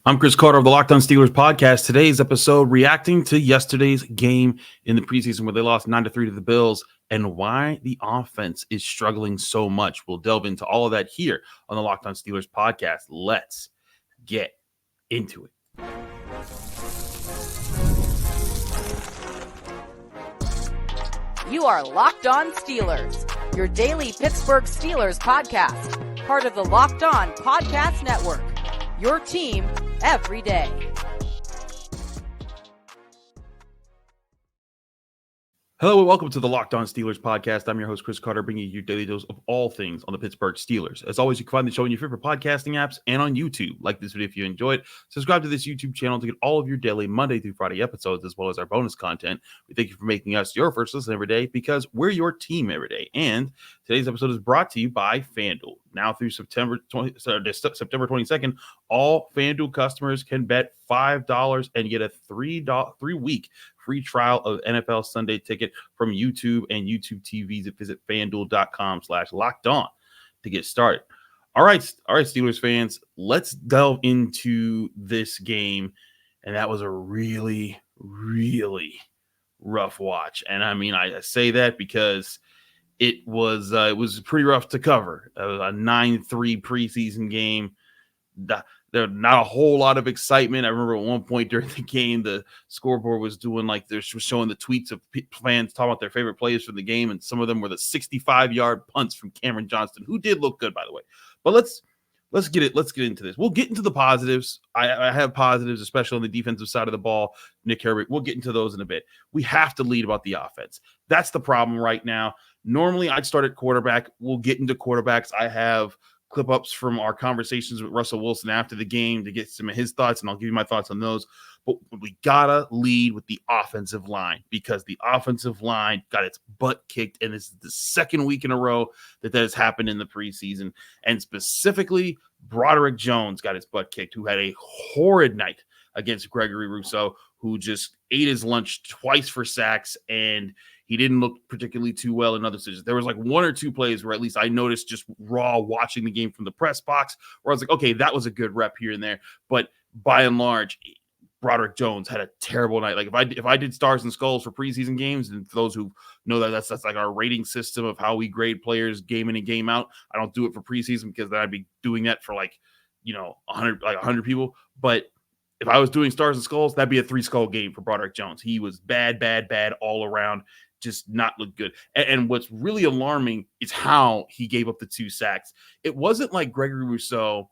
I'm Chris Carter of the Locked On Steelers podcast. Today's episode reacting to yesterday's game in the preseason where they lost 9-3 to the Bills and why the offense is struggling so much. We'll delve into all of that here on the Locked On Steelers podcast. Let's get into it. You are Locked On Steelers, your daily Pittsburgh Steelers podcast, part of the Locked On Podcast Network, your team every day. Hello and welcome to the Locked On Steelers podcast. I'm your host, Chris Carter, bringing you your daily dose of all things on the Pittsburgh Steelers. As always, you can find the show in your favorite podcasting apps and on YouTube. Like this video if you enjoyed. Subscribe to this YouTube channel to get all of your daily Monday through Friday episodes, as well as our bonus content. We thank you for making us your first listen every day because we're your team every day. And today's episode is brought to you by FanDuel. Now through September 22nd, all FanDuel customers can bet $5 and get a three-week free trial of NFL Sunday Ticket from YouTube and YouTube TVs at visit FanDuel.com/lockedon to get started. All right, Steelers fans, let's delve into this game. And that was a really, really rough watch. And I mean, I say that because it was pretty rough to cover. It was a 9-3 preseason game. There not a whole lot of excitement. I remember at one point during the game, the scoreboard was doing was showing the tweets of fans talking about their favorite plays from the game, and some of them were the 65-yard punts from Cameron Johnston, who did look good, by the way. But let's get into this. We'll get into the positives. I have positives, especially on the defensive side of the ball. Nick Herbig. We'll get into those in a bit. We have to lead about the offense. That's the problem right now. Normally, I'd start at quarterback. We'll get into quarterbacks. I have clip-ups from our conversations with Russell Wilson after the game to get some of his thoughts, and I'll give you my thoughts on those. But we gotta lead with the offensive line because the offensive line got its butt kicked, and this is the second week in a row that has happened in the preseason. And specifically, Broderick Jones got his butt kicked, who had a horrid night against Gregory Rousseau, who just ate his lunch twice for sacks, and he didn't look particularly too well in other situations. There was like one or two plays where at least I noticed just raw watching the game from the press box where I was like, okay, that was a good rep here and there. But by and large, Broderick Jones had a terrible night. Like if I did stars and skulls for preseason games, and for those who know that that's like our rating system of how we grade players game in and game out. I don't do it for preseason because then I'd be doing that for 100 people. But if I was doing stars and skulls, that'd be a 3-skull game for Broderick Jones. He was bad all around. Just not look good. And what's really alarming is how he gave up the 2 sacks. It wasn't like Gregory Rousseau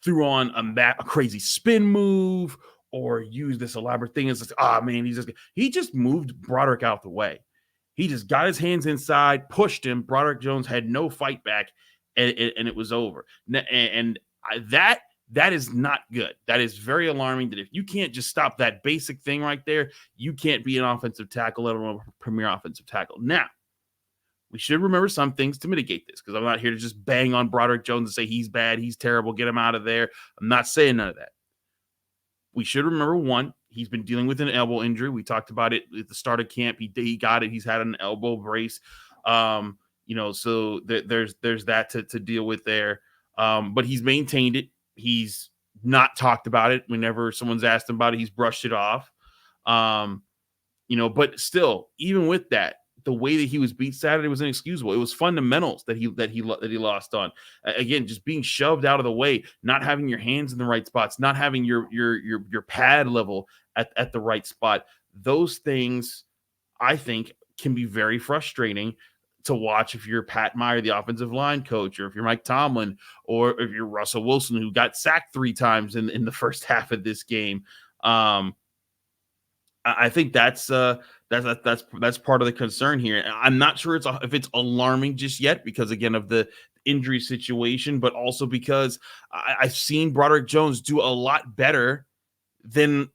threw on a crazy spin move or used this elaborate thing. It's like, he just moved Broderick out the way. He just got his hands inside, pushed him. Broderick Jones had no fight back, and it was over. That is not good. That is very alarming that if you can't just stop that basic thing right there, you can't be an offensive tackle, let alone a premier offensive tackle. Now, we should remember some things to mitigate this because I'm not here to just bang on Broderick Jones and say he's bad, he's terrible, get him out of there. I'm not saying none of that. We should remember, one, he's been dealing with an elbow injury. We talked about it at the start of camp. He got it. He's had an elbow brace. So there's that to deal with there. But he's maintained it. He's not talked about it. Whenever someone's asked him about it, he's brushed it off. But still, even with that, the way that he was beat Saturday was inexcusable. It was fundamentals that he lost on. Again, just being shoved out of the way, not having your hands in the right spots, not having your pad level at the right spot. Those things, I think, can be very frustrating to watch if you're Pat Meyer, the offensive line coach, or if you're Mike Tomlin, or if you're Russell Wilson, who got sacked 3 times in the first half of this game. I think that's part of the concern here. I'm not sure if it's alarming just yet because, again, of the injury situation, but also because I've seen Broderick Jones do a lot better than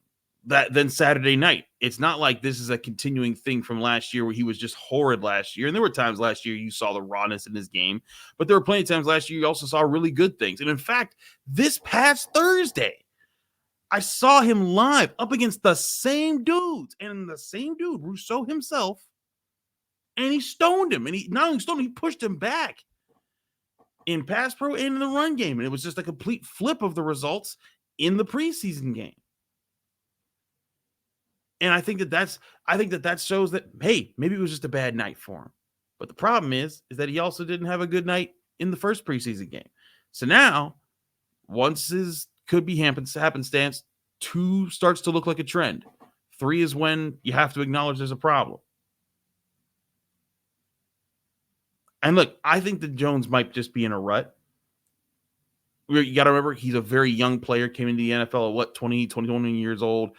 Saturday night. It's not like this is a continuing thing from last year where he was just horrid last year. And there were times last year you saw the rawness in his game, but there were plenty of times last year you also saw really good things. And in fact, this past Thursday, I saw him live up against the same dudes, and the same dude, Rousseau himself, and he stoned him. And he not only stoned him, he pushed him back in pass pro and in the run game. And it was just a complete flip of the results in the preseason game. And I think that shows that, hey, maybe it was just a bad night for him. But the problem is that he also didn't have a good night in the first preseason game. So now, once his could be happenstance, 2 starts to look like a trend. 3 is when you have to acknowledge there's a problem. And look, I think that Jones might just be in a rut. You got to remember, he's a very young player, came into the NFL at 21 years old.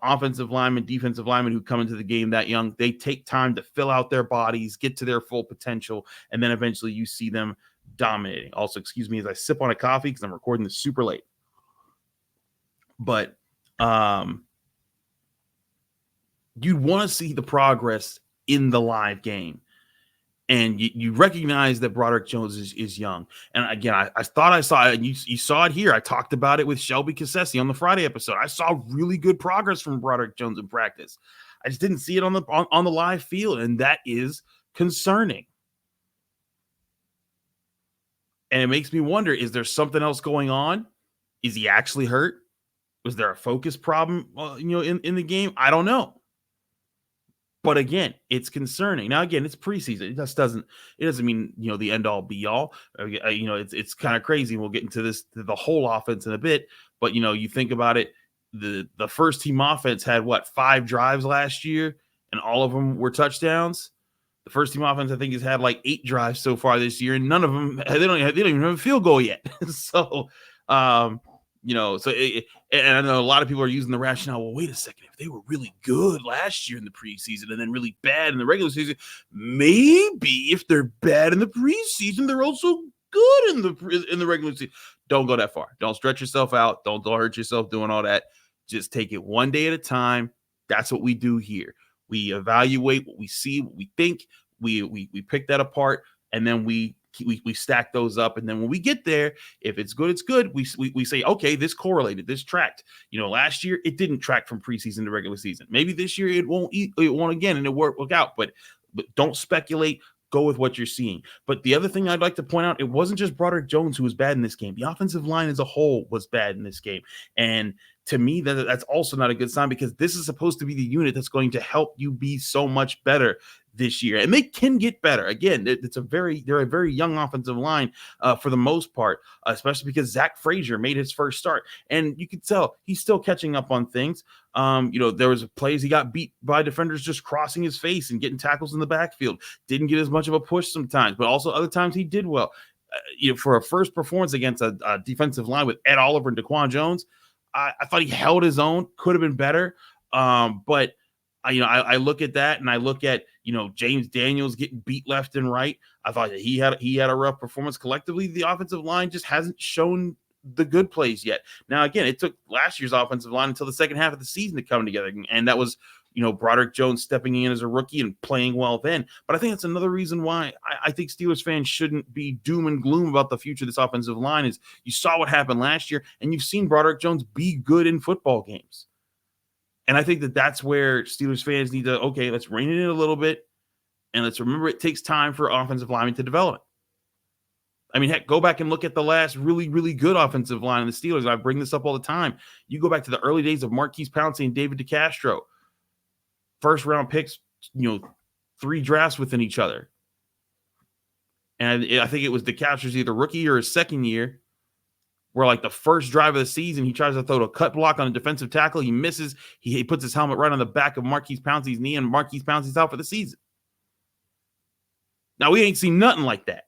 Offensive linemen, defensive linemen who come into the game that young, they take time to fill out their bodies, get to their full potential, and then eventually you see them dominating. Also, excuse me as I sip on a coffee because I'm recording this super late. But you'd want to see the progress in the live game. And you recognize that Broderick Jones is young. And again, I thought I saw it, and you saw it here. I talked about it with Shelby Cassesi on the Friday episode. I saw really good progress from Broderick Jones in practice. I just didn't see it on the live field, and that is concerning. And it makes me wonder, is there something else going on? Is he actually hurt? Was there a focus problem, in the game? I don't know. But again, it's concerning. Now, again, it's preseason. It doesn't mean, the end all be all. It's kind of crazy. We'll get into the whole offense in a bit. But, you think about it, the first team offense had 5 drives last year, and all of them were touchdowns. The first team offense, I think, has had 8 drives so far this year, and none of them, they don't even have a field goal yet. So, and I know a lot of people are using the rationale, well, wait a second, if they were really good last year in the preseason and then really bad in the regular season, maybe if they're bad in the preseason, they're also good in the regular season. Don't go that far. Don't stretch yourself out. Don't hurt yourself doing all that. Just take it one day at a time. That's what we do here. We evaluate what we see, what we think. We pick that apart, and then we stack those up, and then when we get there, if it's good, it's good. We say, okay, this correlated, this tracked. Last year it didn't track from preseason to regular season. Maybe this year it won't again, and it won't work out. But don't speculate. Go with what you're seeing. But the other thing I'd like to point out, it wasn't just Broderick Jones who was bad in this game. The offensive line as a whole was bad in this game, and to me, that's also not a good sign, because this is supposed to be the unit that's going to help you be so much better this year. And they can get better. Again, they're a very young offensive line for the most part, especially because Zach Frazier made his first start. And you can tell he's still catching up on things. There was plays he got beat by defenders just crossing his face and getting tackles in the backfield. Didn't get as much of a push sometimes, but also other times he did well. For a first performance against a defensive line with Ed Oliver and Daquan Jones, I thought he held his own, could have been better. But I look at that, and I look at, James Daniels getting beat left and right. I thought that he had a rough performance. Collectively, the offensive line just hasn't shown the good plays yet. Now, again, it took last year's offensive line until the second half of the season to come together. And that was, Broderick Jones stepping in as a rookie and playing well then. But I think that's another reason why I think Steelers fans shouldn't be doom and gloom about the future of this offensive line. Is you saw what happened last year, and you've seen Broderick Jones be good in football games. And I think that that's where Steelers fans need to, okay, let's rein it in a little bit, and let's remember it takes time for offensive linemen to develop. I mean, heck, go back and look at the last really, really good offensive line of the Steelers. I bring this up all the time. You go back to the early days of Marquise Pouncey and David DeCastro. First-round picks, 3 drafts within each other. And I think it was DeCastro's either rookie or his second year, where the first drive of the season, he tries to throw a cut block on a defensive tackle. He misses. He puts his helmet right on the back of Marquise Pouncey's knee, and Marquise Pouncey's out for the season. Now, we ain't seen nothing like that.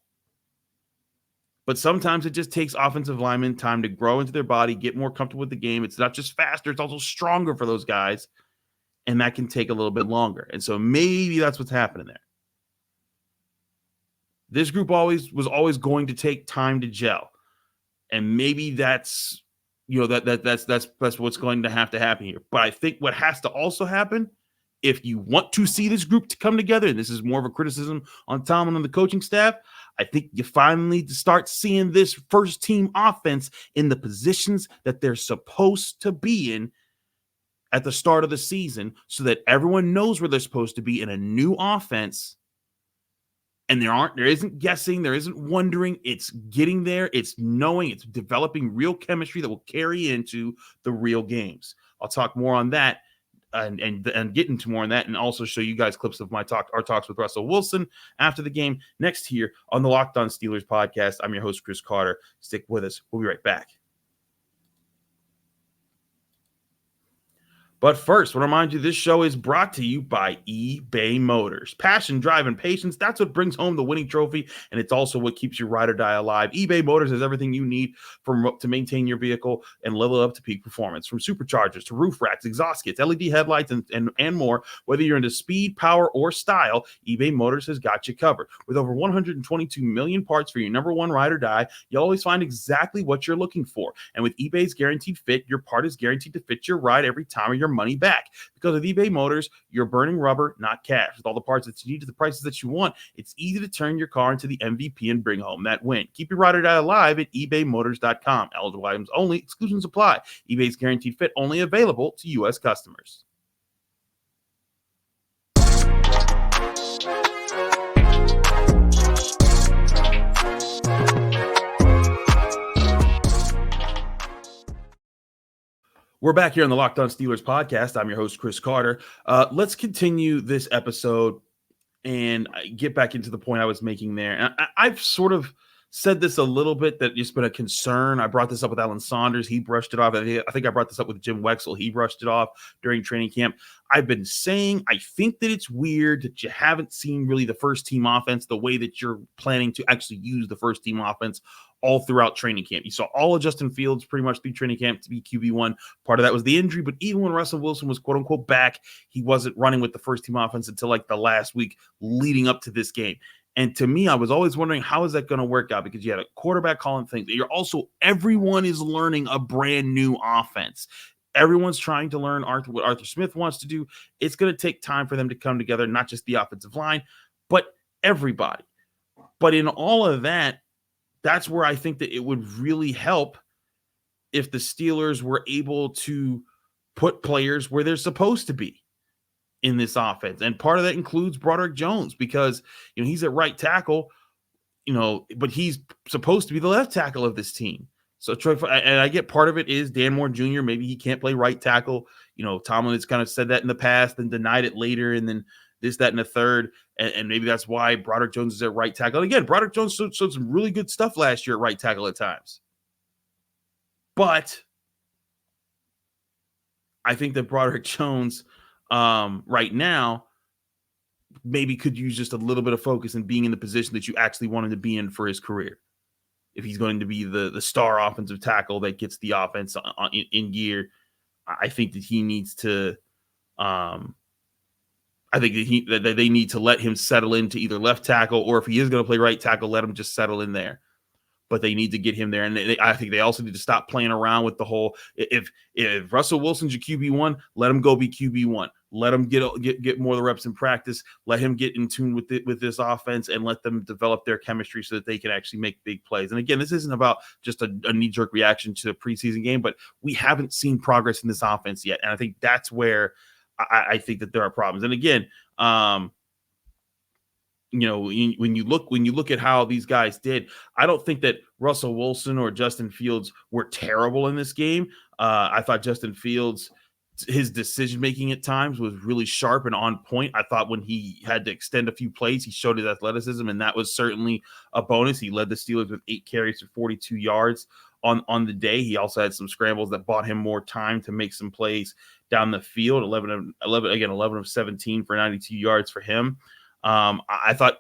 But sometimes it just takes offensive linemen time to grow into their body, get more comfortable with the game. It's not just faster, it's also stronger for those guys. And that can take a little bit longer. And so maybe that's what's happening there. This group was always going to take time to gel. And maybe that's, that's what's going to happen here. But I think what has to also happen, if you want to see this group to come together, and this is more of a criticism on Tomlin and the coaching staff, I think you finally need to start seeing this first team offense in the positions that they're supposed to be in at the start of the season, so that everyone knows where they're supposed to be in a new offense, And there isn't guessing, there isn't wondering. It's getting there, it's knowing, it's developing real chemistry that will carry into the real games. I'll talk more on that and get into more on that, and also show you guys clips of our talks with Russell Wilson after the game next here on the Locked On Steelers podcast. I'm your host, Chris Carter. Stick with us. We'll be right back. But first, I want to remind you this show is brought to you by eBay Motors. Passion, drive, and patience, that's what brings home the winning trophy, and it's also what keeps your ride or die alive. eBay Motors has everything you need to maintain your vehicle and level up to peak performance. From superchargers to roof racks, exhaust kits, LED headlights, and more. Whether you're into speed, power, or style, eBay Motors has got you covered. With over 122 million parts for your number one ride or die, you'll always find exactly what you're looking for. And with eBay's Guaranteed Fit, your part is guaranteed to fit your ride every time, or your money back. Because with eBay Motors, you're burning rubber, not cash. With all the parts that you need at the prices that you want, it's easy to turn your car into the MVP and bring home that win. Keep your ride or die alive at ebaymotors.com. Eligible items only. Exclusions apply. eBay's Guaranteed Fit only available to U.S. customers. We're back here on the Locked On Steelers podcast. I'm your host, Chris Carter. Let's continue this episode and get back into the point I was making there. And I've sort of said this a little bit, that it's been a concern. I brought this up with Alan Saunders. He brushed it off. I think I brought this up with Jim Wexell. He brushed it off during training camp. I've been saying I think that it's weird that you haven't seen really the first team offense the way that you're planning to actually use the first team offense all throughout training camp. You saw all of Justin Fields pretty much through training camp to be QB1. Part of that was the injury, but even when Russell Wilson was quote unquote back, he wasn't running with the first team offense until like the last week leading up to this game. And to me, I was always wondering, how is that going to work out? Because you had a quarterback calling things. Everyone is learning a brand new offense. Everyone's trying to learn what Arthur Smith wants to do. It's going to take time for them to come together, not just the offensive line, but everybody. But in all of that, that's where I think that it would really help if the Steelers were able to put players where they're supposed to be in this offense. And part of that includes Broderick Jones, because, he's at right tackle, but he's supposed to be the left tackle of this team. So and I get part of it is Dan Moore Jr. Maybe he can't play right tackle. Tomlin has kind of said that in the past and denied it later, and then this, that, and the third. And maybe that's why Broderick Jones is at right tackle. And again, Broderick Jones showed some really good stuff last year at right tackle at times. But I think that Broderick Jones right now maybe could use just a little bit of focus in being in the position that you actually want him to be in for his career. If he's going to be the star offensive tackle that gets the offense in gear, I think that he needs to I think that they need to let him settle into either left tackle, or if he is going to play right tackle, let him just settle in there. But they need to get him there. And I think they also need to stop playing around with the whole, if Russell Wilson's your QB1, let him go be QB1. Let him get more of the reps in practice. Let him get in tune with this offense, and let them develop their chemistry so that they can actually make big plays. And again, this isn't about just a knee-jerk reaction to a preseason game, but we haven't seen progress in this offense yet. And I think that's where I think that there are problems. And again, when you look at how these guys did, I don't think that Russell Wilson or Justin Fields were terrible in this game. I thought Justin Fields, his decision-making at times was really sharp and on point. I thought when he had to extend a few plays, he showed his athleticism, and that was certainly a bonus. He led the Steelers with 8 carries for 42 yards on the day. He also had some scrambles that bought him more time to make some plays down the field. 11 of 17 for 92 yards for him. I thought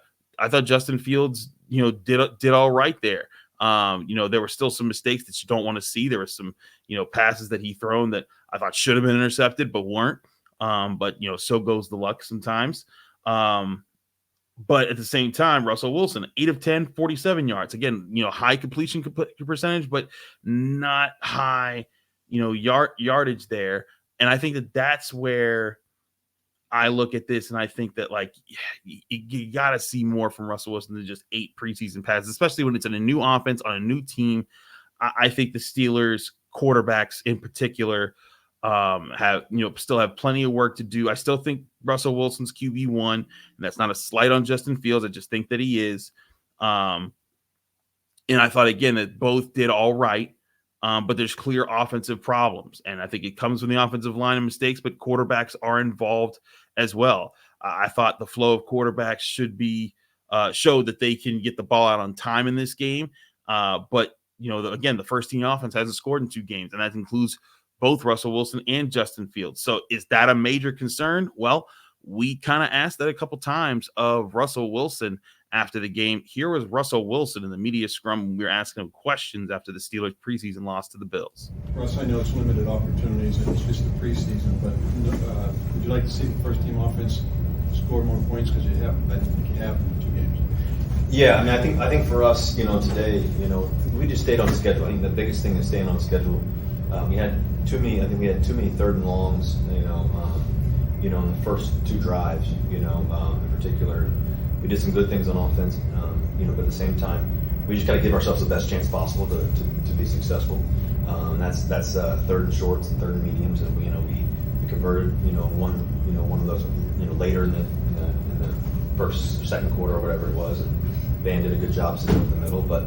Justin Fields, did all right there. There were still some mistakes that you don't want to see. There were some, passes that he thrown that I thought should have been intercepted, but weren't. But so goes the luck sometimes. But at the same time, Russell Wilson, 8 of 10, 47 yards. Again, high completion percentage, but not high, yardage there. And I think that that's where I look at this, and I think that you got to see more from Russell Wilson than just 8 preseason passes, especially when it's in a new offense on a new team. I think the Steelers quarterbacks in particular still have plenty of work to do. I still think Russell Wilson's QB1, and that's not a slight on Justin Fields. I just think that he is. And I thought, again, that both did all right, but there's clear offensive problems. And I think it comes from the offensive line and mistakes, but quarterbacks are involved as well. I thought the flow of quarterbacks should be showed that they can get the ball out on time in this game. But, again, the first team offense hasn't scored in 2 games, and that includes both Russell Wilson and Justin Fields. So is that a major concern? Well, we kind of asked that a couple times of Russell Wilson after the game. Here was Russell Wilson in the media scrum when we were asking him questions after the Steelers preseason loss to the Bills. Russ, I know it's limited opportunities and it's just the preseason, but would you like to see the first team offense score more points? Because I don't think you have in 2 games. Yeah, I mean, I think for us, today, we just stayed on schedule. I think the biggest thing is staying on schedule. We had too many 3rd and longs, in the first 2 drives, in particular. We did some good things on offense, but at the same time, we just got to give ourselves the best chance possible to be successful. And that's 3rd and shorts and 3rd and mediums, and we converted, one of those, later in the first or second quarter or whatever it was, and Van did a good job sitting in the middle, but.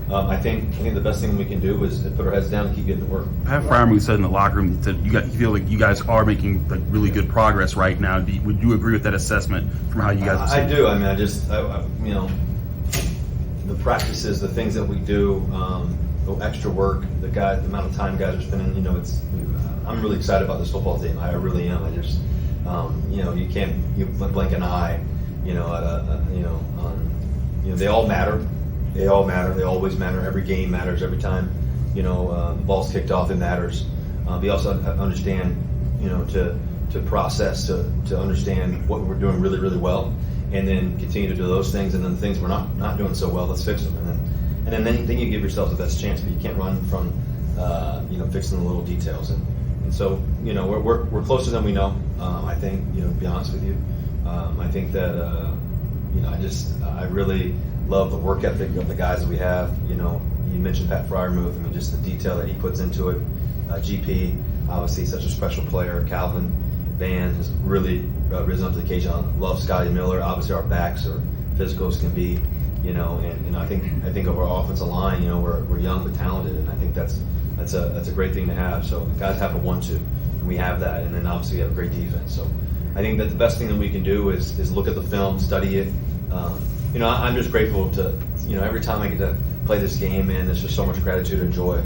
I think the best thing we can do is put our heads down and keep getting to work. Pat Fryermuth said in the locker room that you feel like you guys are making really good progress right now. Would you agree with that assessment from how you guys are seeing? I do. I mean, the practices, the things that we do, the extra work, the amount of time guys are spending. I'm really excited about this football team. I really am. I just, you can't blink an eye, they all matter. They all matter. They always matter. Every game matters. Every time, the ball's kicked off, it matters. We also understand, to process, to understand what we're doing really, really well, and then continue to do those things. And then the things we're not doing so well, let's fix them. And then you give yourself the best chance. But you can't run from, fixing the little details. And so, we're closer than we know. I think, to be honest with you, I think that, I really love the work ethic of the guys that we have. You mentioned Pat Fryermuth. I mean, just the detail that he puts into it. GP, obviously such a special player. Calvin, Van has really risen up to the occasion. I love Scotty Miller. Obviously, our backs are physical as can be. And I think of our offensive line. We're young but talented, and I think that's a great thing to have. So the guys have a 1-2, and we have that. And then obviously we have a great defense. So I think that the best thing that we can do is look at the film, study it. I'm just grateful to, every time I get to play this game, man, there's just so much gratitude and joy,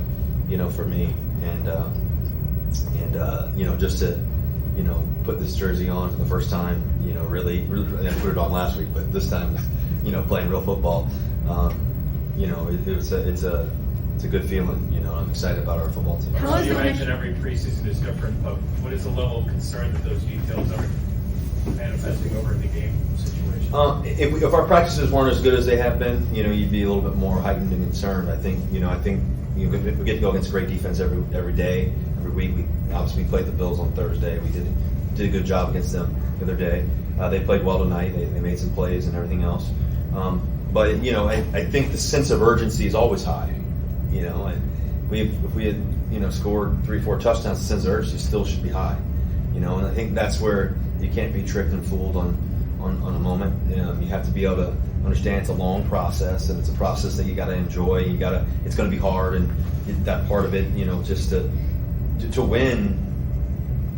for me. And just to, put this jersey on for the first time, really, I put it on last week, but this time, playing real football, it's a good feeling, I'm excited about our football team. You mentioned every preseason is different, but what is the level of concern that those details are manifesting over in the game situation? If our practices weren't as good as they have been, you'd be a little bit more heightened and concerned. I think we get to go against a great defense every day, every week. We obviously played the Bills on Thursday. We did a good job against them the other day. They played well tonight. They made some plays and everything else. But I think the sense of urgency is always high. If we had scored 3-4 touchdowns, the sense of urgency still should be high. And I think that's where you can't be tricked and fooled on a moment. You have to be able to understand it's a long process, and it's a process that you got to enjoy. It's going to be hard, and that part of it, just to win,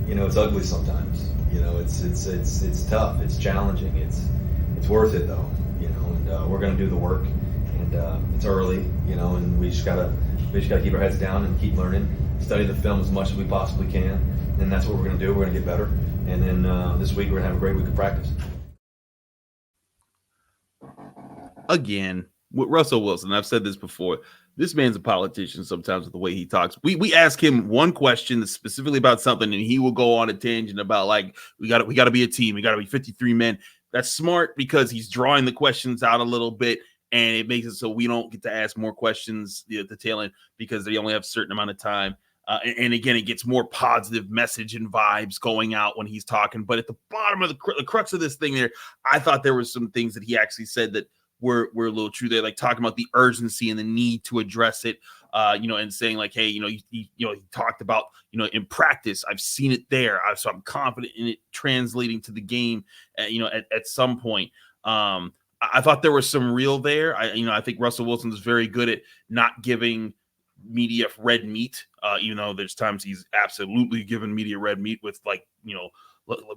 it's ugly sometimes. It's tough. It's challenging. It's worth it though. And we're going to do the work, and it's early. And we just gotta keep our heads down and keep learning, study the film as much as we possibly can, and that's what we're going to do. We're going to get better, and then this week we're going to have a great week of practice. Again, with Russell Wilson, I've said this before, this man's a politician sometimes with the way he talks. We ask him one question that's specifically about something, and he will go on a tangent about, like, we got to be a team. We got to be 53 men. That's smart because he's drawing the questions out a little bit, and it makes it so we don't get to ask more questions at the tail end because they only have a certain amount of time. And again, it gets more positive message and vibes going out when he's talking. But at the bottom of the crux of this thing there, I thought there was some things that he actually said that were a little true there, like talking about the urgency and the need to address it, and saying like, hey, he talked about, in practice, I've seen it there. So I'm confident in it translating to the game, at some point. I thought there was some real there. I think Russell Wilson is very good at not giving media red meat, even though there's times he's absolutely given media red meat with like,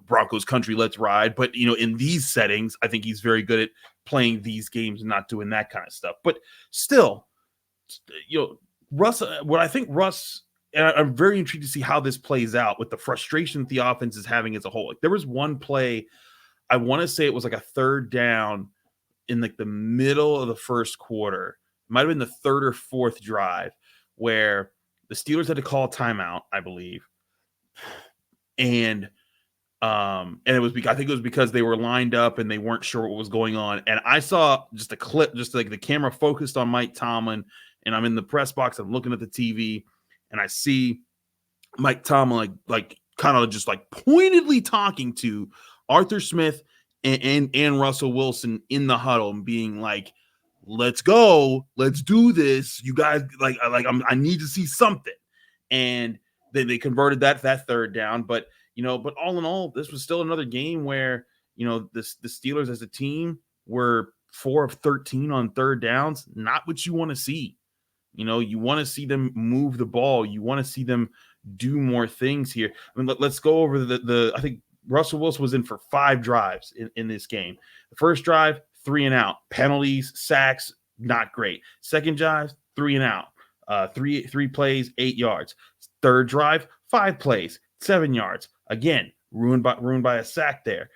Broncos country, let's ride. But, in these settings, I think he's very good at playing these games and not doing that kind of stuff. But still, Russ, and I'm very intrigued to see how this plays out with the frustration that the offense is having as a whole. Like, there was one play, I want to say it was like a third down in like the middle of the first quarter. It might have been the third or fourth drive where the Steelers had to call a timeout, I believe. And it was because I think it was because they were lined up and they weren't sure what was going on. And I saw just a clip, just like the camera focused on Mike Tomlin, and I'm in the press box, I'm looking at the TV, and I see Mike Tomlin like kind of just like pointedly talking to Arthur Smith and Russell Wilson in the huddle and being like, let's go, let's do this. You guys I need to see something. And then they converted that third down. But all in all, this was still another game where, the Steelers as a team were 4 of 13 on third downs. Not what you want to see. You want to see them move the ball. You want to see them do more things here. I mean, let's go over I think Russell Wilson was in for 5 drives in this game. The first drive, 3 and out. Penalties, sacks, not great. Second drive, 3 and out. Three plays, 8 yards. Third drive, 5 plays, 7 yards. Again, ruined by a sack there.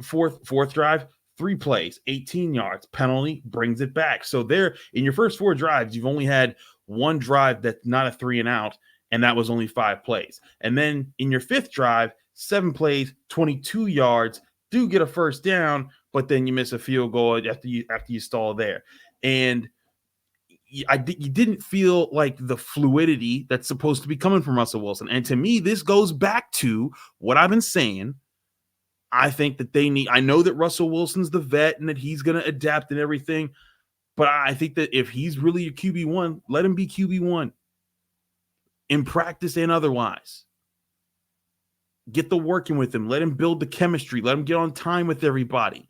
Fourth drive, 3 plays, 18 yards. Penalty, brings it back. So there, in your first 4 drives, you've only had 1 drive that's not a 3 and out, and that was only 5 plays. And then in your 5th drive, 7 plays, 22 yards, do get a first down, but then you miss a field goal after you stall there. And you didn't feel like the fluidity that's supposed to be coming from Russell Wilson. And to me, this goes back to what I've been saying. I think that I know that Russell Wilson's the vet and that he's going to adapt and everything, but I think that if he's really a QB1, let him be QB1 in practice and otherwise. Get the working with him. Let him build the chemistry. Let him get on time with everybody.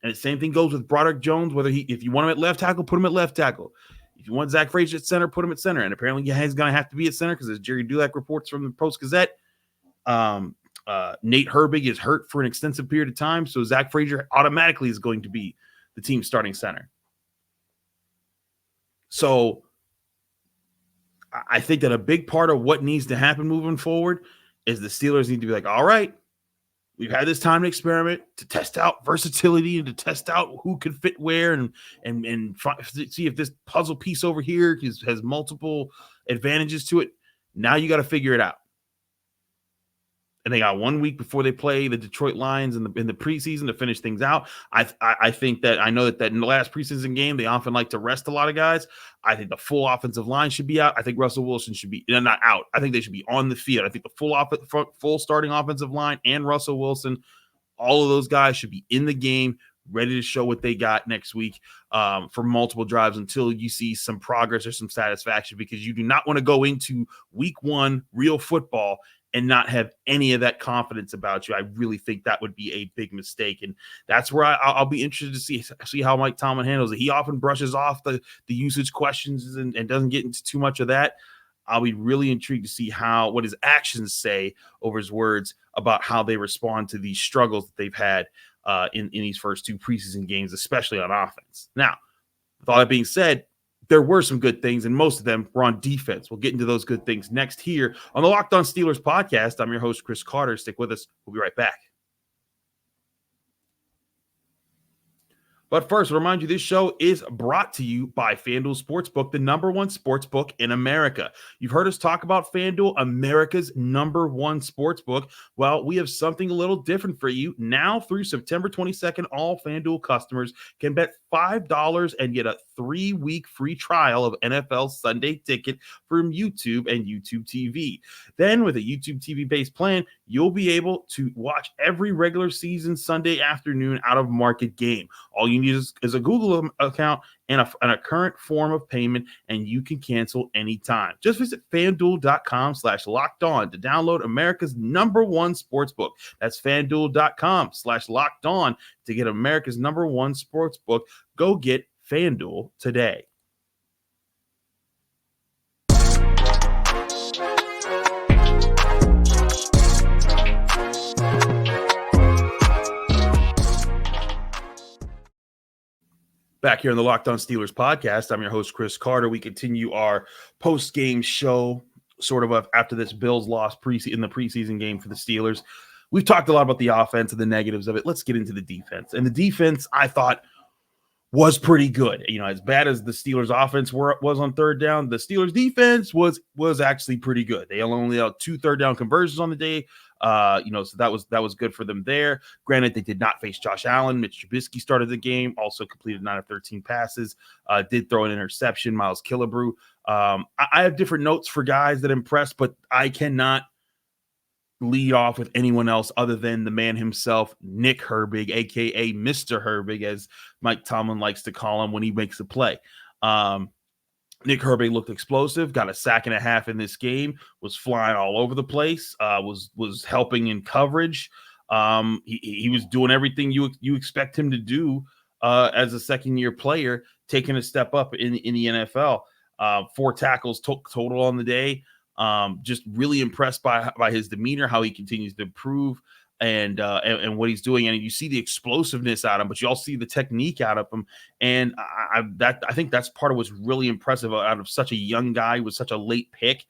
And the same thing goes with Broderick Jones, if you want him at left tackle, put him at left tackle. If you want Zach Frazier at center, put him at center. And apparently he's going to have to be at center because as Jerry Dulac reports from the Post-Gazette, Nate Herbig is hurt for an extensive period of time. So Zach Frazier automatically is going to be the team's starting center. So I think that a big part of what needs to happen moving forward is the Steelers need to be like, all right, we've had this time to experiment, to test out versatility and to test out who can fit where and see if this puzzle piece over here has multiple advantages to it. Now you got to figure it out. And they got 1 week before they play the Detroit Lions in the preseason to finish things out. I think that I know that in the last preseason game, they often like to rest a lot of guys. I think the full offensive line should be out. I think Russell Wilson should be not out. I think they should be on the field. I think the full starting offensive line and Russell Wilson, all of those guys should be in the game, ready to show what they got next week for multiple drives until you see some progress or some satisfaction, because you do not want to go into week 1 real football and not have any of that confidence about you. I really think that would be a big mistake. And that's where I'll be interested to see how Mike Tomlin handles it. He often brushes off the usage questions and doesn't get into too much of that. I'll be really intrigued to see what his actions say over his words about how they respond to these struggles that they've had in these first 2 preseason games, especially on offense. Now, with all that being said, there were some good things, and most of them were on defense. We'll get into those good things next here on the Locked On Steelers podcast. I'm your host, Chris Carter. Stick with us. We'll be right back. But first, I'll remind you, this show is brought to you by FanDuel Sportsbook, the #1 sportsbook in America. You've heard us talk about FanDuel, America's #1 sportsbook. Well, we have something a little different for you. Now through September 22nd, all FanDuel customers can bet $5 and get a 3-week free trial of NFL Sunday Ticket from YouTube and YouTube TV. Then with a YouTube TV-based plan, you'll be able to watch every regular season Sunday afternoon out-of-market game. All you need is a Google account and a current form of payment, and you can cancel anytime. Just visit FanDuel.com/LockedOn to download America's #1 sportsbook. That's FanDuel.com/LockedOn to get America's #1 sportsbook. Go get FanDuel today. Back here on the Locked On Steelers podcast, I'm your host, Chris Carter. We continue our post-game show sort of after this Bills loss in the preseason game for the Steelers. We've talked a lot about the offense and the negatives of it. Let's get into the defense. And the defense, I thought, was pretty good. You know, as bad as the Steelers offense was on third down, the Steelers defense was actually pretty good. They only had 2 third down conversions on the day. So that was good for them there. Granted, they did not face Josh Allen. Mitch Trubisky started the game, also completed 9 of 13 passes, did throw an interception. Miles Killebrew. I have different notes for guys that impressed, but I cannot lead off with anyone else other than the man himself, Nick Herbig, aka Mr. Herbig, as Mike Tomlin likes to call him when he makes a play. Nick Herbig looked explosive, got a sack and a half in this game, was flying all over the place, was helping in coverage. He was doing everything you expect him to do as a second-year player, taking a step up in the NFL. 4 tackles total on the day. Just really impressed by his demeanor, how he continues to improve, and what he's doing. And you see the explosiveness out of him, but you also see the technique out of him. And I think that's part of what's really impressive out of such a young guy with such a late pick.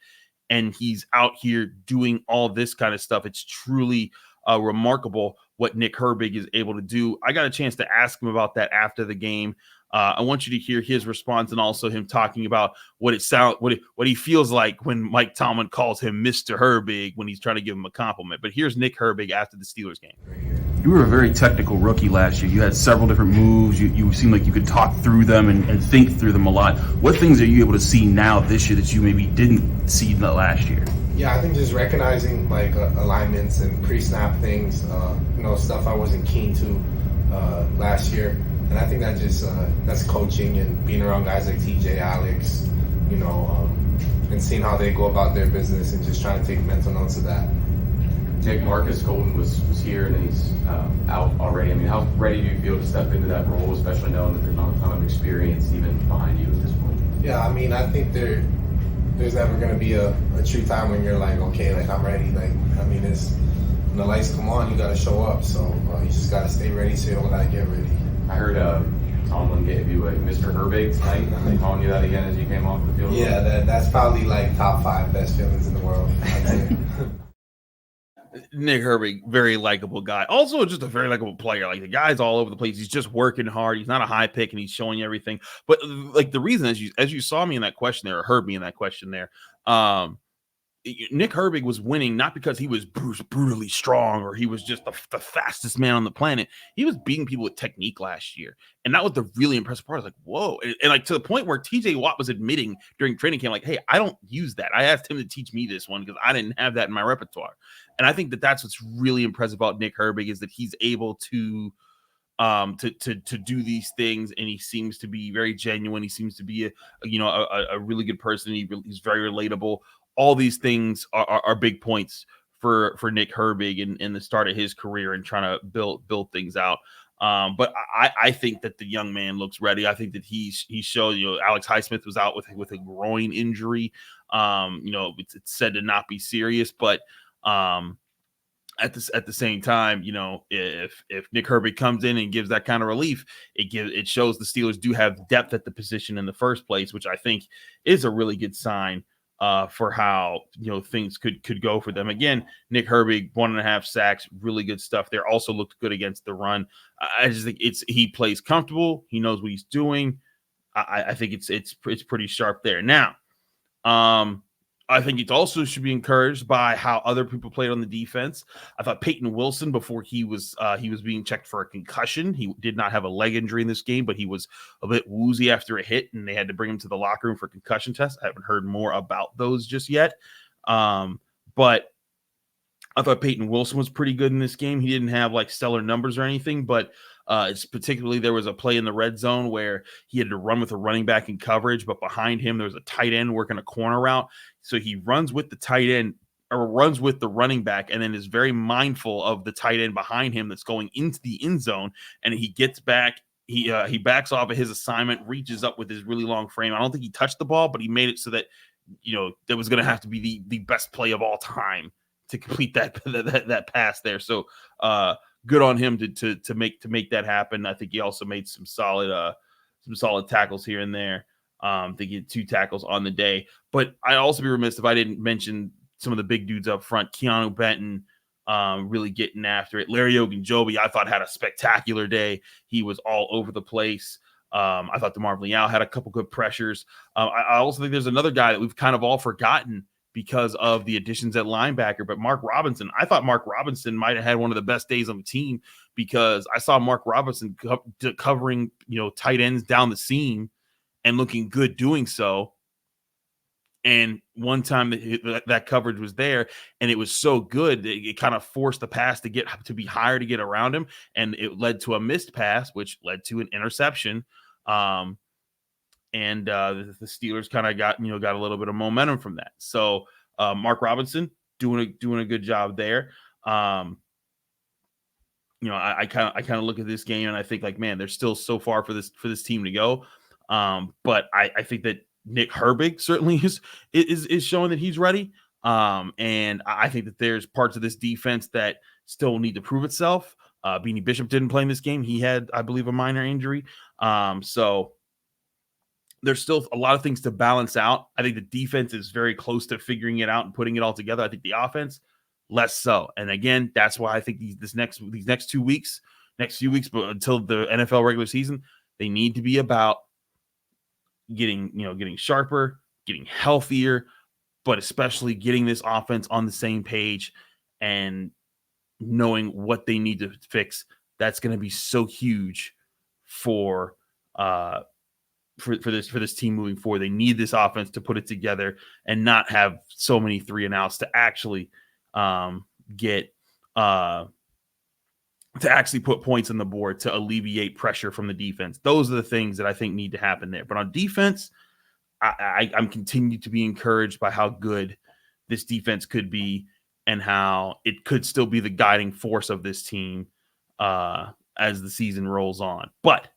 And he's out here doing all this kind of stuff. It's truly remarkable what Nick Herbig is able to do. I got a chance to ask him about that after the game. I want you to hear his response and also him talking about what he feels like when Mike Tomlin calls him Mr. Herbig when he's trying to give him a compliment. But here's Nick Herbig after the Steelers game. You were a very technical rookie last year. You had several different moves. You seemed like you could talk through them and think through them a lot. What things are you able to see now this year that you maybe didn't see last year? Yeah, I think just recognizing like alignments and pre-snap things, stuff I wasn't keen to last year. And I think that just that's coaching and being around guys like TJ, Alex, and seeing how they go about their business and just trying to take mental notes of that. Jake Marcus Golden was here and he's out already. I mean, how ready do you feel to step into that role, especially knowing that there's not a ton of experience even behind you at this point? Yeah, I mean, I think there's never going to be a true time when you're like, okay, like I'm ready. Like, I mean, it's when the lights come on, you got to show up. So you just got to stay ready so you don't got to get ready. I heard Tomlin gave you a Mr. Herbig tonight. Are they calling you that again as you came off the field? Yeah, that's probably like top 5 best feelings in the world. Nick Herbig, very likable guy. Also, just a very likable player. Like the guy's all over the place. He's just working hard. He's not a high pick, and he's showing you everything. But like the reason, as you saw me in that question there, or heard me in that question there, Nick Herbig was winning not because he was brutally strong or he was just the fastest man on the planet. He was beating people with technique last year. And that was the really impressive part. I was like, whoa. And like to the point where TJ Watt was admitting during training camp, like, hey, I don't use that. I asked him to teach me this one because I didn't have that in my repertoire. And I think that's what's really impressive about Nick Herbig is that he's able to do these things, and he seems to be very genuine. He seems to be a really good person. He's very relatable. All these things are big points for Nick Herbig in the start of his career and trying to build things out. But I think that the young man looks ready. I think that he showed, Alex Highsmith was out with a groin injury. It's said to not be serious, but at the same time, if Nick Herbig comes in and gives that kind of relief, it shows the Steelers do have depth at the position in the first place, which I think is a really good sign for how things could go for them. Again, Nick Herbig, 1.5 sacks, really good stuff there. Also looked good against the run. I just think he plays comfortable. He knows what he's doing. I think it's pretty sharp there. Now, I think it also should be encouraged by how other people played on the defense. I thought Peyton Wilson, before he was being checked for a concussion, he did not have a leg injury in this game, but he was a bit woozy after a hit, and they had to bring him to the locker room for concussion tests. I haven't heard more about those just yet, but I thought Peyton Wilson was pretty good in this game. He didn't have like stellar numbers or anything, but it's particularly there was a play in the red zone where he had to run with a running back in coverage, but behind him there was a tight end working a corner route. So he runs with the tight end or runs with the running back and then is very mindful of the tight end behind him that's going into the end zone. And he gets back. He backs off of his assignment, reaches up with his really long frame. I don't think he touched the ball, but he made it so that, that was going to have to be the best play of all time to complete that pass there. So good on him to make that happen. I think he also made some solid tackles here and there. They get 2 tackles on the day. But I'd also be remiss if I didn't mention some of the big dudes up front. Keanu Benton really getting after it. Larry Ogunjobi, I thought, had a spectacular day. He was all over the place. I thought DeMarvin Leal had a couple good pressures. I also think there's another guy that we've kind of all forgotten because of the additions at linebacker, but Mark Robinson. I thought Mark Robinson might have had one of the best days on the team because I saw Mark Robinson covering, tight ends down the seam and looking good doing so. And one time that coverage was there and it was so good that it kind of forced the pass to be higher to get around him. And it led to a missed pass, which led to an interception. And the Steelers kind of got a little bit of momentum from that. So Mark Robinson doing a good job there. I kind of look at this game and I think like, man, there's still so far for this team to go. But I think that Nick Herbig certainly is showing that he's ready. And I think that there's parts of this defense that still need to prove itself. Beanie Bishop didn't play in this game. He had, I believe, a minor injury. So there's still a lot of things to balance out. I think the defense is very close to figuring it out and putting it all together. I think the offense, less so. And again, that's why I think these next few weeks, but until the NFL regular season, they need to be about getting sharper, getting healthier, but especially getting this offense on the same page and knowing what they need to fix. That's going to be so huge for this team moving forward. They need this offense to put it together and not have so many 3-and-outs to actually to actually put points on the board to alleviate pressure from the defense. Those are the things that I think need to happen there. But on defense, I'm continued to be encouraged by how good this defense could be and how it could still be the guiding force of this team as the season rolls on. But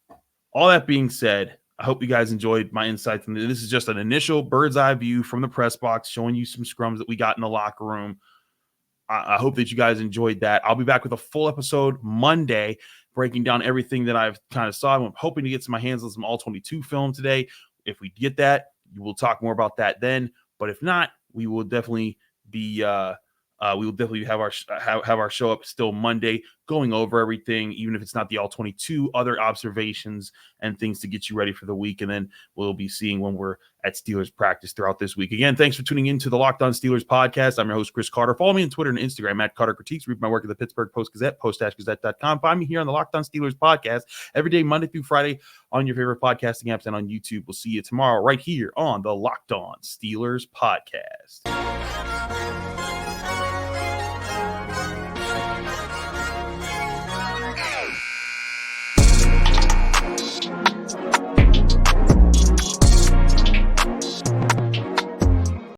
all that being said, I hope you guys enjoyed my insights. And this is just an initial bird's eye view from the press box, showing you some scrums that we got in the locker room. I hope that you guys enjoyed that. I'll be back with a full episode Monday, breaking down everything that I've kind of saw. I'm hoping to get my hands on some All-22 film today. If we get that, we will talk more about that then. But if not, we will definitely be have our show up still Monday, going over everything, even if it's not the All-22, other observations and things to get you ready for the week. And then we'll be seeing when we're at Steelers practice throughout this week. Again, thanks for tuning in to the Locked On Steelers podcast. I'm your host, Chris Carter. Follow me on Twitter and Instagram at Carter Critiques. Read my work at the Pittsburgh Post-Gazette, post-gazette.com. Find me here on the Locked On Steelers podcast every day, Monday through Friday, on your favorite podcasting apps and on YouTube. We'll see you tomorrow right here on the Locked On Steelers podcast.